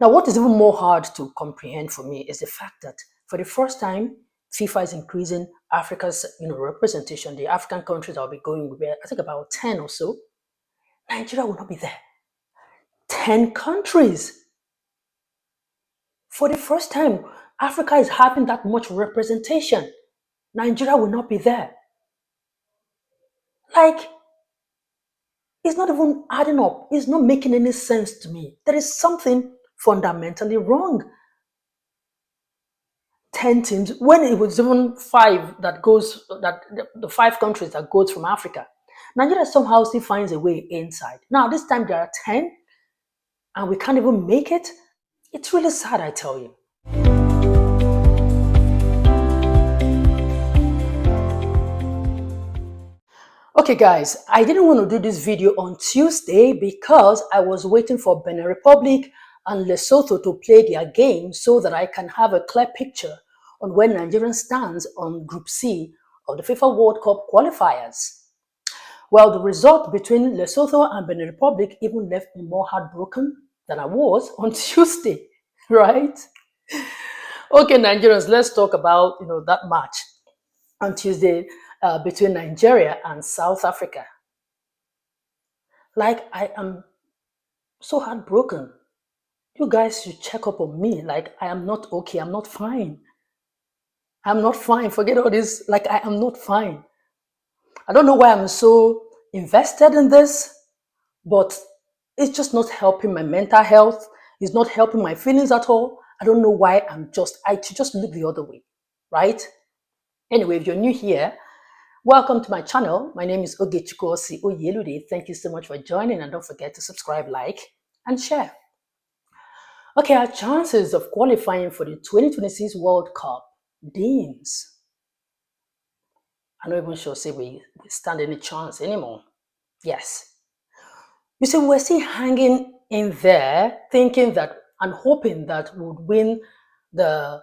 Now, what is even more hard to comprehend for me is the fact that for the first time, FIFA is increasing Africa's representation. The African countries that will be going will be, I think, about 10 or so. Nigeria will not be there. 10 countries. For the first time, Africa is having that much representation. Nigeria will not be there. Like, it's not even adding up. It's not making any sense to me. There is something fundamentally wrong. 10 teams, when it was even five that goes, that the 5 countries that goes from Africa, Nigeria somehow still finds a way inside. Now, this time there are 10 and we can't even make it. It's really sad, I tell you. Okay, guys, I didn't want to do this video on Tuesday because I was waiting for Benin Republic and Lesotho to play their game so that I can have a clear picture on where Nigeria stands on Group C of the FIFA World Cup qualifiers. Well, the result between Lesotho and Benin Republic even left me more heartbroken than I was on Tuesday, right? Okay, Nigerians, let's talk about that match on Tuesday between Nigeria and South Africa. Like, I am so heartbroken. You guys should check up on me. Like, I am not okay. I'm not fine. I'm not fine. Forget all this. Like, I am not fine. I don't know why I'm so invested in this, but it's just not helping my mental health. It's not helping my feelings at all. I don't know why I should just look the other way, right? Anyway, if you're new here, welcome to my channel. My name is Osih-Oyelude. Thank you so much for joining, and don't forget to subscribe, like, and share. Okay, our chances of qualifying for the 2026 World Cup dims. I'm not even sure say we stand any chance anymore. Yes. You see, we're still hanging in there, thinking that and hoping that we would win the,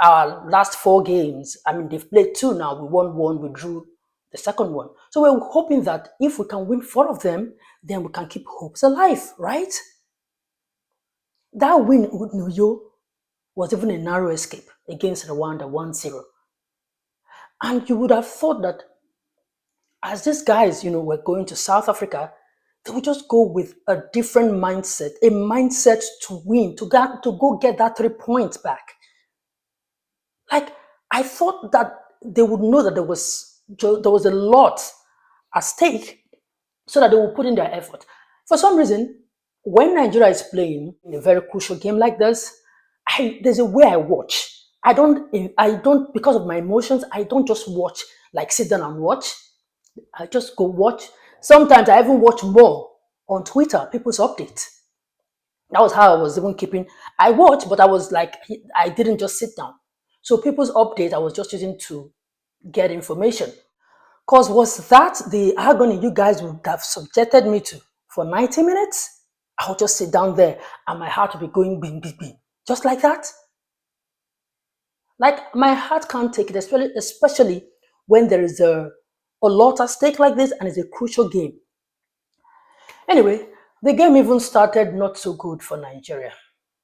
our last 4 games. I mean, they've played 2 now. We won 1, we drew the second one. So we're hoping that if we can win 4 of them, then we can keep hopes alive, right? That win with Nuyo was even a narrow escape against Rwanda 1-0. And you would have thought that as these guys, were going to South Africa, they would just go with a different mindset, a mindset to win, to go get that 3 points back. Like, I thought that they would know that there was a lot at stake so that they would put in their effort. For some reason, when Nigeria is playing in a very crucial game like this, there's a way I watch. I don't, because of my emotions, I don't just watch, like sit down and watch. I just go watch. Sometimes I even watch more on Twitter, people's updates. That was how I was even keeping. I watched, but I was like, I didn't just sit down. So people's update, I was just using to get information. Because was that the agony you guys would have subjected me to for 90 minutes? I would just sit down there and my heart would be going bing, bing, bing. Just like that. Like, my heart can't take it, especially when there is a lot at stake like this and it's a crucial game. Anyway, the game even started not so good for Nigeria.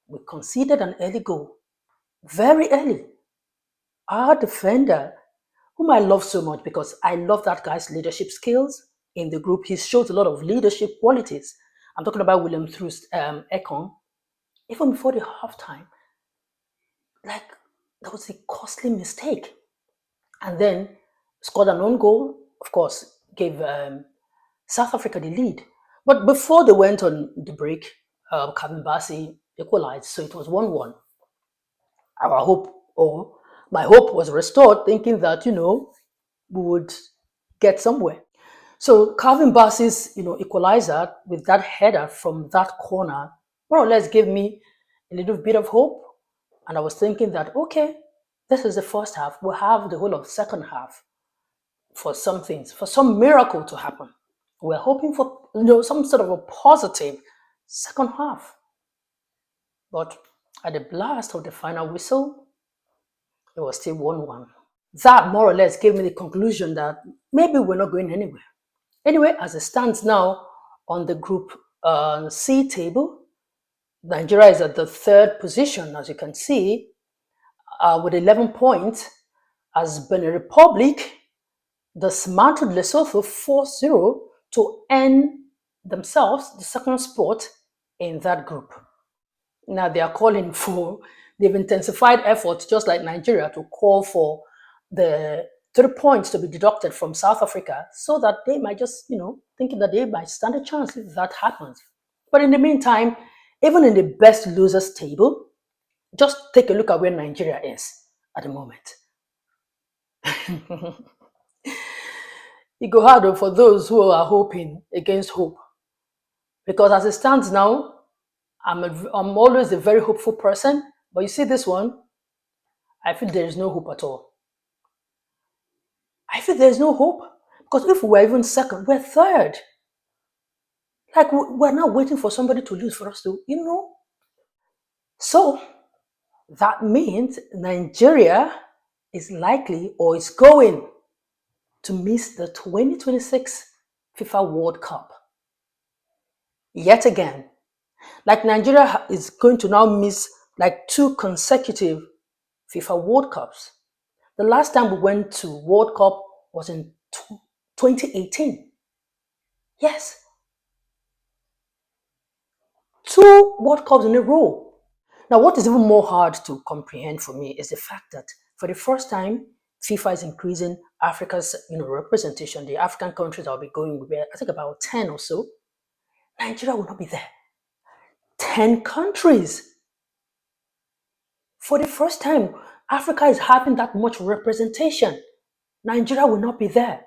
We conceded an early goal, very early. Our defender, whom I love so much because I love that guy's leadership skills in the group. He shows a lot of leadership qualities. I'm talking about William Troost Ekong. Even before the halftime, like, that was a costly mistake. And then scored an own goal, of course, gave South Africa the lead. But before they went on the break, Calvin Bassey equalized, so it was 1-1. My hope was restored, thinking that, we would get somewhere. So Calvin Bassey's, equalizer with that header from that corner, more or less gave me a little bit of hope. And I was thinking that, okay, this is the first half. We'll have the whole of the second half for some miracle to happen. We're hoping for, some sort of a positive second half. But at the blast of the final whistle, it was still 1-1. That more or less gave me the conclusion that maybe we're not going anywhere. Anyway, as it stands now on the Group C table, Nigeria is at the third position, as you can see, with 11 points, as Benin Republic dismantled Lesotho 4-0 to earn themselves the second spot in that group. Now they are calling for, they've intensified efforts, just like Nigeria, to call for the 3 points to be deducted from South Africa so that they might just, thinking that they might stand a chance if that happens. But in the meantime, even in the best losers table, just take a look at where Nigeria is at the moment. It go hard for those who are hoping against hope. Because as it stands now, I'm always a very hopeful person. But you see this one, I feel there is no hope at all. I feel there is no hope. Because if we're even second, we're third. Like we're not waiting for somebody to lose for us to, So that means Nigeria is likely or is going to miss the 2026 FIFA World Cup. Yet again. Like Nigeria is going to now miss like 2 consecutive FIFA World Cups. The last time we went to World Cup was in 2018. Yes. 2 World Cups in a row. Now, what is even more hard to comprehend for me is the fact that for the first time, FIFA is increasing Africa's representation. The African countries that will be going will be, I think, about 10 or so. Nigeria will not be there. 10 countries. For the first time, Africa is having that much representation. Nigeria will not be there.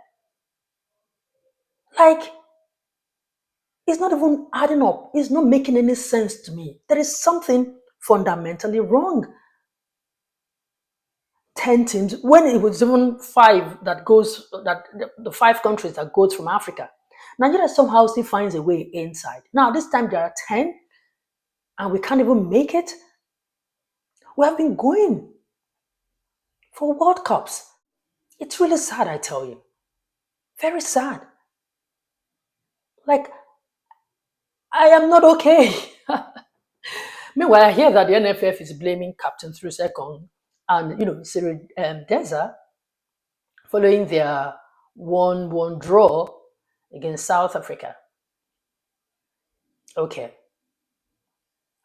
Like, it's not even adding up. It's not making any sense to me. There is something fundamentally wrong. 10 teams, when it was even 5 that the 5 countries that goes from Africa. Nigeria somehow still finds a way inside. Now, this time there are 10, and we can't even make it. We have been going for World Cups. It's really sad, I tell you. Very sad. Like, I am not okay. Meanwhile, I hear that the NFF is blaming Captain Ekong and Cyril Deza following their 1-1 draw against South Africa. Okay,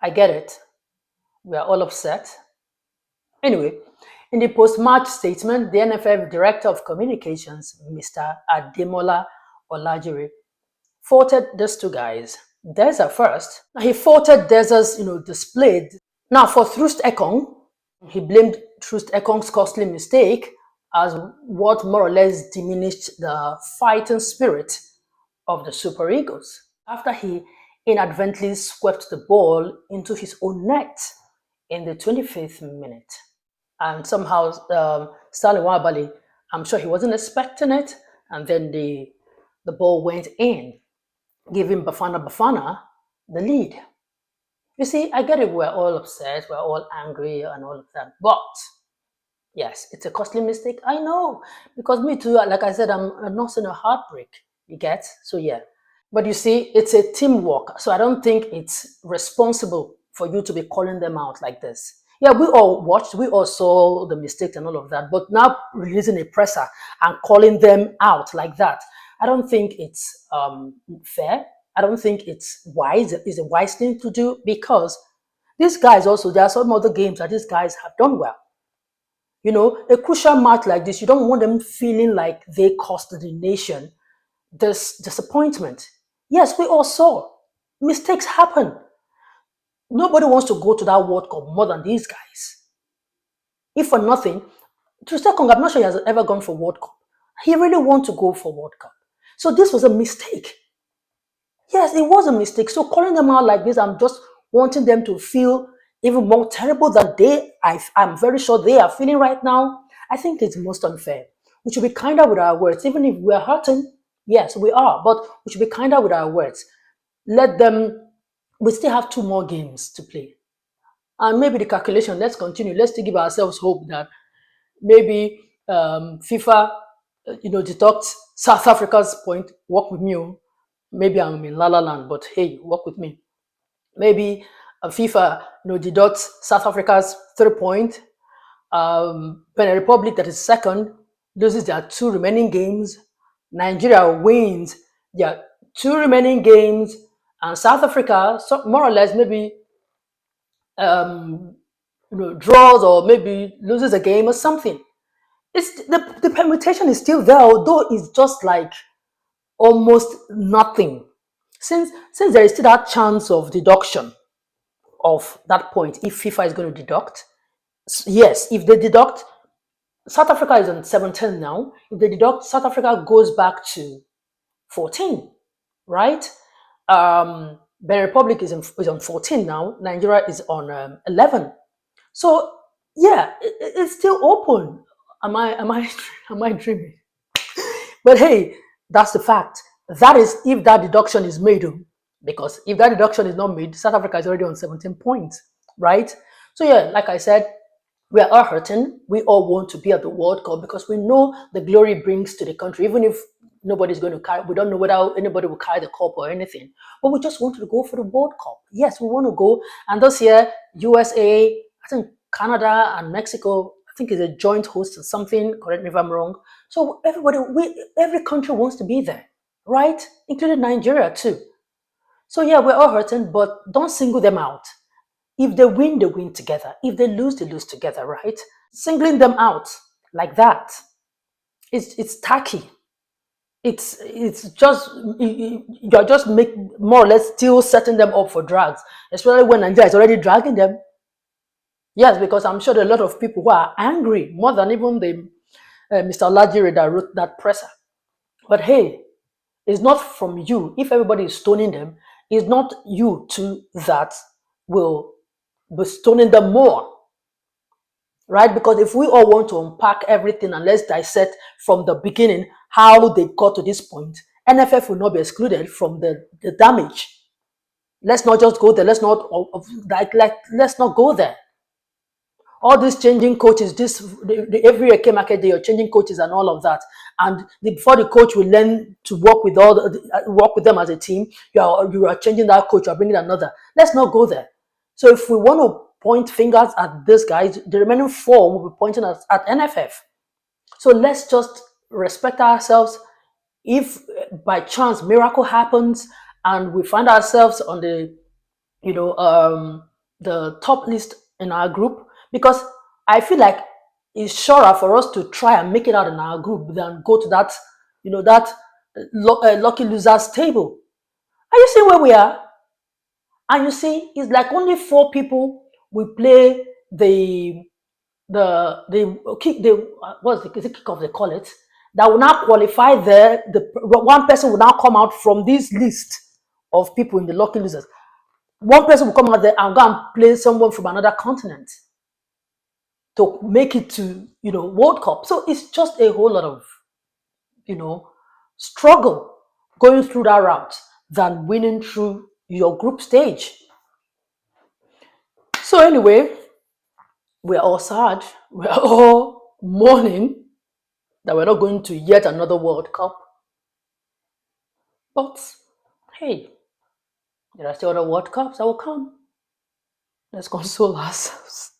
I get it. We are all upset. Anyway, in the post-match statement, the NFF Director of Communications, Mr. Ademola Olajire, faulted these 2 guys. Deza first. He faulted Deza's, display. Now, for Troost Ekong, he blamed Troost Ekong's costly mistake as what more or less diminished the fighting spirit of the Super Eagles after he inadvertently swept the ball into his own net in the 25th minute. And somehow, Stanley Wabali, I'm sure he wasn't expecting it, and then the ball went in, giving Bafana the lead. You see, I get it, we're all upset, we're all angry and all of that, but yes, it's a costly mistake, I know, because me too, like I said, I'm nursing a heartbreak, you get? So yeah. But you see, it's a teamwork, so I don't think it's responsible for you to be calling them out like this. Yeah, we all watched, we all saw the mistakes and all of that, but now releasing a presser and calling them out like that, I don't think it's fair. I don't think it's wise. It's a wise thing to do because these guys also, there are some other games that these guys have done well. A crucial match like this, you don't want them feeling like they cost the nation this disappointment. Yes, we all saw mistakes happen. Nobody wants to go to that World Cup more than these guys. If for nothing, Troost-Ekong, I'm not sure he has ever gone for World Cup. He really wants to go for World Cup. So this was a mistake. Yes, it was a mistake. So calling them out like this, I'm just wanting them to feel even more terrible than I'm very sure they are feeling right now. I think it's most unfair. We should be kinder with our words, even if we're hurting. Yes, we are, but we should be kinder with our words. Let them, we still have 2 more games to play. And maybe the calculation, let's continue. Let's still give ourselves hope that maybe FIFA, deduct South Africa's point, work with me. Maybe I'm in La La Land, but hey, work with me. Maybe FIFA, deducts South Africa's 3 point. Benin Republic, that is second, loses their 2 remaining games. Nigeria wins their 2 remaining games, and South Africa, so more or less, maybe draws or maybe loses a game or something. It's the permutation is still there, although it's just like almost nothing. Since there is still that chance of deduction of that point, if FIFA is going to deduct, yes, if they deduct, South Africa is on 17 now. If they deduct, South Africa goes back to 14, right? Benin Republic is on 14 now. Nigeria is on 11. So yeah, it's still open. Am I am I dreaming? But hey, that's the fact. That is if that deduction is made. Because if that deduction is not made, South Africa is already on 17 points, right? So yeah, like I said, we are all hurting. We all want to be at the World Cup because we know the glory it brings to the country, even if nobody's going to carry, we don't know whether anybody will carry the cup or anything. But we just want to go for the World Cup. Yes, we want to go. And this year, USA, I think Canada and Mexico, I think is a joint host or something. Correct me if I'm wrong. So every country wants to be there, right? Including Nigeria too. So yeah, we're all hurting, but don't single them out. If they win together. If they lose together, right? Singling them out like that, it's tacky. It's just you're just make more or less still setting them up for drags, especially when Nigeria is already dragging them. Yes, because I'm sure there are a lot of people who are angry more than even the Mr. Lajiri that wrote that presser. But hey, it's not from you. If everybody is stoning them, it's not you too that will be stoning them more, right? Because if we all want to unpack everything and let's dissect from the beginning how they got to this point, NFF will not be excluded from the damage. Let's not just go there. Let's not let's not go there. All these changing coaches, every year market day, you're changing coaches and all of that. And before the coach will learn to work with work with them as a team, you are changing that coach, you're bringing another. Let's not go there. So if we want to point fingers at these guys, the remaining 4 will be pointing at NFF. So let's just respect ourselves. If by chance miracle happens and we find ourselves on the the top list in our group, because I feel like it's surer for us to try and make it out in our group than go to that lucky losers table. Are you seeing where we are? And you see, it's like only 4 people will play the kick the what's the kickoff they call it, that will now qualify there. The one person will now come out from this list of people in the lucky losers. One person will come out there and go and play someone from another continent to make it to World Cup. So it's just a whole lot of struggle going through that route than winning through your group stage. So anyway, we're all sad. We're all mourning that we're not going to yet another World Cup. But hey, there are still other World Cups that will come. Let's console ourselves.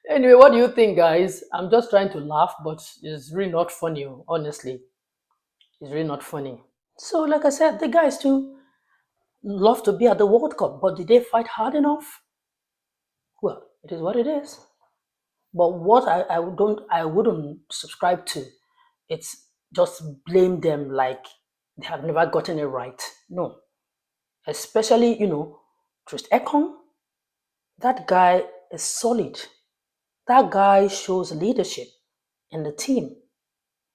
Anyway, what do you think, guys? I'm just trying to laugh, but it's really not funny, honestly. It's really not funny. So, like I said, the guys too love to be at the World Cup, but did they fight hard enough? Well, it is what it is. But what I wouldn't subscribe to, it's just blame them like they have never gotten it right. No. Especially, Trist Ekong, that guy is solid. That guy shows leadership in the team.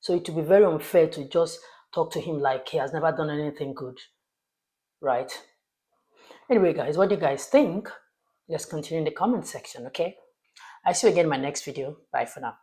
So it would be very unfair to just talk to him like he has never done anything good, right? Anyway, guys, what do you guys think? Let's continue in the comment section, okay? I see you again in my next video. Bye for now.